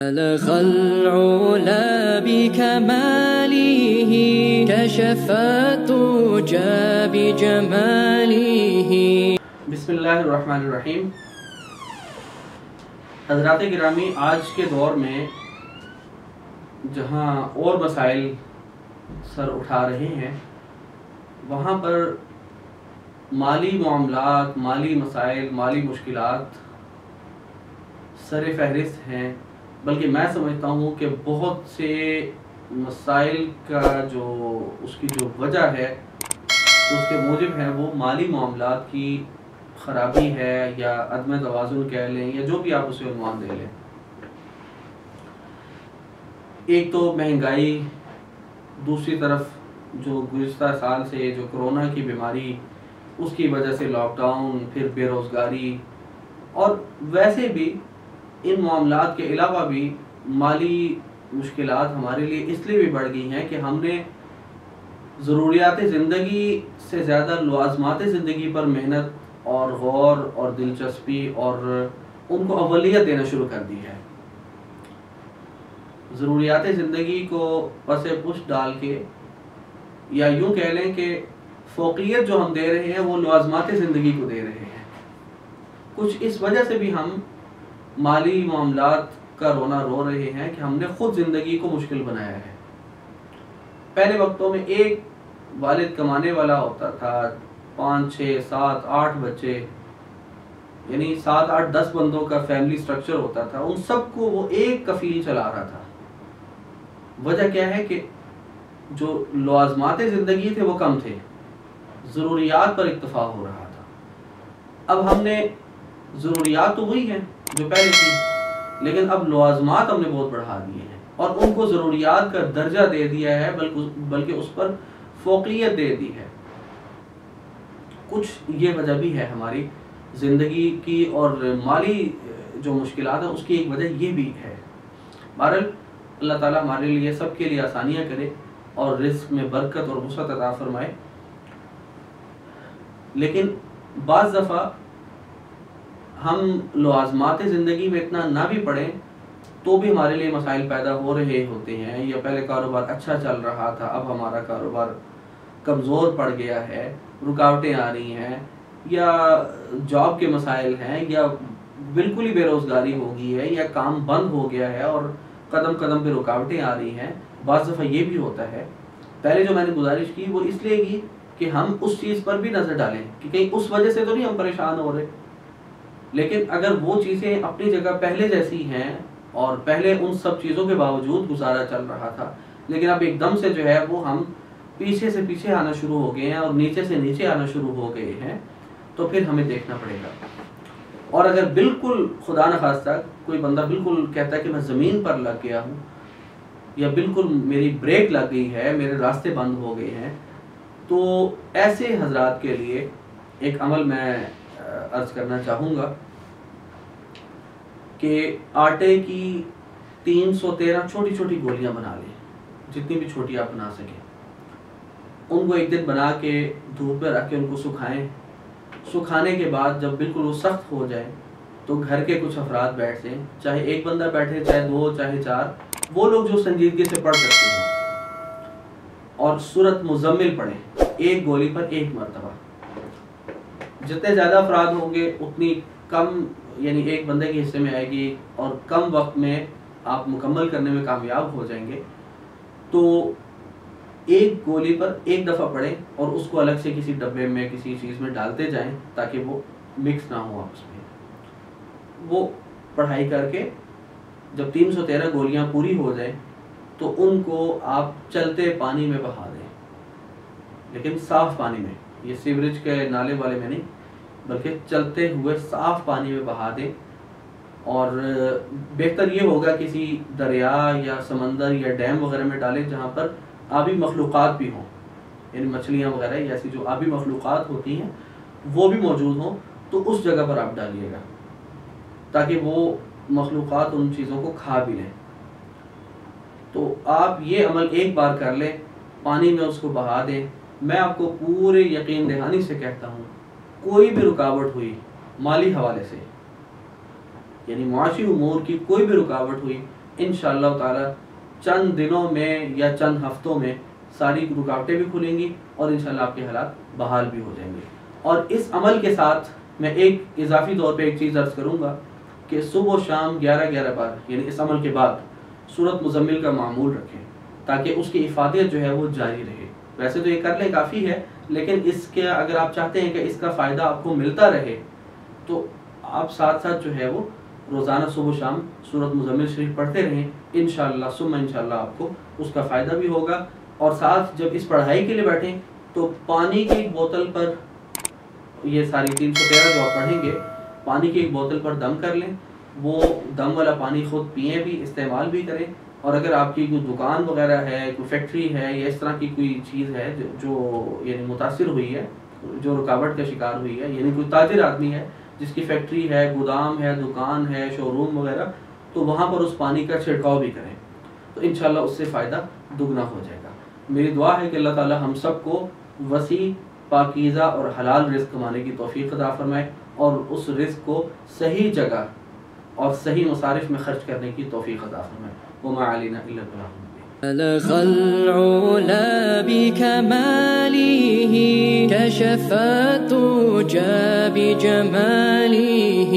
بلغ العلا بكماله كشف الدجى بجماله. بسم اللہ الرحمن الرحیم. حضرات گرامی، آج کے دور میں جہاں اور مسائل سر اٹھا رہے ہیں وہاں پر مالی معاملات، مالی مسائل، مالی مشکلات سر فہرست ہیں. بلکہ میں سمجھتا ہوں کہ بہت سے مسائل کا اس کی جو وجہ ہے، اس کے موجب ہے، وہ مالی معاملات کی خرابی ہے یا عدم توازن کہہ لیں یا جو بھی آپ اسے عنوان دے لیں. ایک تو مہنگائی، دوسری طرف جو گزشتہ سال سے جو کرونا کی بیماری، اس کی وجہ سے لاک ڈاؤن، پھر بے روزگاری، اور ویسے بھی ان معاملات کے علاوہ بھی مالی مشکلات ہمارے لیے اس لیے بھی بڑھ گئی ہیں کہ ہم نے ضروریات زندگی سے زیادہ لوازمات زندگی پر محنت اور غور اور دلچسپی اور ان کو اولیت دینا شروع کر دی ہے. ضروریات زندگی کو پس پش ڈال کے، یا یوں کہہ لیں کہ فوقیت جو ہم دے رہے ہیں وہ لوازمات زندگی کو دے رہے ہیں. کچھ اس وجہ سے بھی ہم مالی معاملات کا رونا رو رہے ہیں کہ ہم نے خود زندگی کو مشکل بنایا ہے. پہلے وقتوں میں ایک والد کمانے والا ہوتا تھا، 5 6 7 8 بچے، یعنی 7 8 10 بندوں کا فیملی سٹرکچر ہوتا تھا. ان سب کو وہ ایک کفیل چلا رہا تھا. وجہ کیا ہے کہ جو لوازمات زندگی تھے وہ کم تھے، ضروریات پر اکتفا ہو رہا تھا. اب ہم نے ضروریات تو وہی ہیں جو پہلے تھی، لیکن اب لوازمات ہم نے بہت بڑھا دیے ہیں اور ان کو ضروریات کا درجہ دے دیا ہے، بلکہ اس پر فوقیت دے دی ہے. کچھ یہ وجہ بھی ہے ہماری زندگی کی، اور مالی جو مشکلات ہیں اس کی ایک وجہ یہ بھی ہے. بہرحال اللہ تعالیٰ ہمارے لیے سب کے لیے آسانیاں کرے اور رزق میں برکت اور وسعت عطا فرمائے. لیکن بعض دفعہ ہم لوازمات زندگی میں اتنا نہ بھی پڑیں تو بھی ہمارے لیے مسائل پیدا ہو رہے ہوتے ہیں. یا پہلے کاروبار اچھا چل رہا تھا، اب ہمارا کاروبار کمزور پڑ گیا ہے، رکاوٹیں آ رہی ہیں، یا جاب کے مسائل ہیں، یا بالکل ہی بے روزگاری ہو گئی ہے، یا کام بند ہو گیا ہے اور قدم قدم پہ رکاوٹیں آ رہی ہیں. بعض دفعہ یہ بھی ہوتا ہے. پہلے جو میں نے گزارش کی وہ اس لیے کی کہ ہم اس چیز پر بھی نظر ڈالیں کہ کہیں اس وجہ سے تو نہیں ہم پریشان ہو رہے. لیکن اگر وہ چیزیں اپنی جگہ پہلے جیسی ہیں اور پہلے ان سب چیزوں کے باوجود گزارا چل رہا تھا، لیکن اب ایک دم سے جو ہے وہ ہم پیچھے سے پیچھے آنا شروع ہو گئے ہیں اور نیچے سے نیچے آنا شروع ہو گئے ہیں، تو پھر ہمیں دیکھنا پڑے گا. اور اگر بالکل خدا نخواستہ کوئی بندہ بالکل کہتا ہے کہ میں زمین پر لگ گیا ہوں، یا بالکل میری بریک لگ گئی ہے، میرے راستے بند ہو گئے ہیں، تو ایسے حضرات کے لیے ایک عمل میں عرض کرنا چاہوں گا کہ آٹے کی 313 چھوٹی چھوٹی گولیاں بنا لیں، جتنی بھی چھوٹی آپ بنا سکیں. ان کو ایک دن بنا کے دھوپ پہ رکھ کے ان کو سکھائیں. سکھانے کے بعد جب بالکل وہ سخت ہو جائیں تو گھر کے کچھ افراد بیٹھ جائیں، چاہے ایک بندہ بیٹھے، چاہے 2، چاہے 4، وہ لوگ جو سنجیدگی سے پڑھ سکتے ہیں، اور سورۃ مزمل پڑھیں ایک گولی پر 1 مرتبہ. جتنے زیادہ افراد ہوں گے اتنی کم، یعنی ایک بندے کے حصے میں آئے گی اور کم وقت میں آپ مکمل کرنے میں کامیاب ہو جائیں گے. تو ایک گولی پر 1 دفعہ پڑھیں اور اس کو الگ سے کسی ڈبے میں، کسی چیز میں ڈالتے جائیں تاکہ وہ مکس نہ ہو آپس میں. وہ پڑھائی کر کے جب 313 گولیاں پوری ہو جائیں تو ان کو آپ چلتے پانی میں بہا دیں، لیکن صاف پانی میں، یہ سیوریج کے نالے والے میں نہیں، بلکہ چلتے ہوئے صاف پانی میں بہا دیں. اور بہتر یہ ہوگا کسی دریا یا سمندر یا ڈیم وغیرہ میں ڈالیں جہاں پر آبی مخلوقات بھی ہوں، یعنی مچھلیاں وغیرہ، یا ایسی جو آبی مخلوقات ہوتی ہیں وہ بھی موجود ہوں. تو اس جگہ پر آپ ڈالیے گا تاکہ وہ مخلوقات ان چیزوں کو کھا بھی لیں. تو آپ یہ عمل ایک بار کر لیں، پانی میں اس کو بہا دیں. میں آپ کو پورے یقین دہانی سے کہتا ہوں، کوئی بھی رکاوٹ ہوئی مالی حوالے سے، یعنی معاشی امور کی کوئی بھی رکاوٹ ہوئی، انشاءاللہ تعالی چند دنوں میں یا چند ہفتوں میں ساری رکاوٹیں بھی کھلیں گی اور انشاءاللہ آپ کے حالات بحال بھی ہو جائیں گے. اور اس عمل کے ساتھ میں ایک اضافی طور پہ ایک چیز عرض کروں گا کہ صبح و شام 11 بار یعنی اس عمل کے بعد سورۃ مزمل کا معمول رکھیں تاکہ اس کی افادیت جو ہے وہ جاری رہے. ویسے تو یہ کر لیں کافی ہے، لیکن اس کے اگر آپ چاہتے ہیں کہ اس کا فائدہ آپ کو ملتا رہے تو آپ ساتھ ساتھ جو ہے وہ روزانہ صبح و شام سورۃ مزمل شریف پڑھتے رہیں. انشاءاللہ ثم انشاءاللہ آپ کو اس کا فائدہ بھی ہوگا. اور ساتھ جب اس پڑھائی کے لیے بیٹھیں تو پانی کی ایک بوتل پر یہ ساری 313 جو آپ پڑھیں گے پانی کی ایک بوتل پر دم کر لیں. وہ دم والا پانی خود پئیں بھی، استعمال بھی کریں. اور اگر آپ کی کوئی دکان وغیرہ ہے، کوئی فیکٹری ہے یا اس طرح کی کوئی چیز ہے جو یعنی متاثر ہوئی ہے، جو رکاوٹ کا شکار ہوئی ہے، یعنی کوئی تاجر آدمی ہے جس کی فیکٹری ہے، گودام ہے، دکان ہے، شو روم وغیرہ، تو وہاں پر اس پانی کا چھڑکاؤ بھی کریں تو انشاءاللہ اس سے فائدہ دگنا ہو جائے گا. میری دعا ہے کہ اللہ تعالی ہم سب کو وسیع، پاکیزہ اور حلال رزق کمانے کی توفیق عطا فرمائے اور اس رزق کو صحیح جگہ اور صحیح مصارف میں خرچ کرنے کی توفیق عطا فرمائے. وما علینا الا البلاغ. بلغ العلا بكماله كشف الدجى بجماله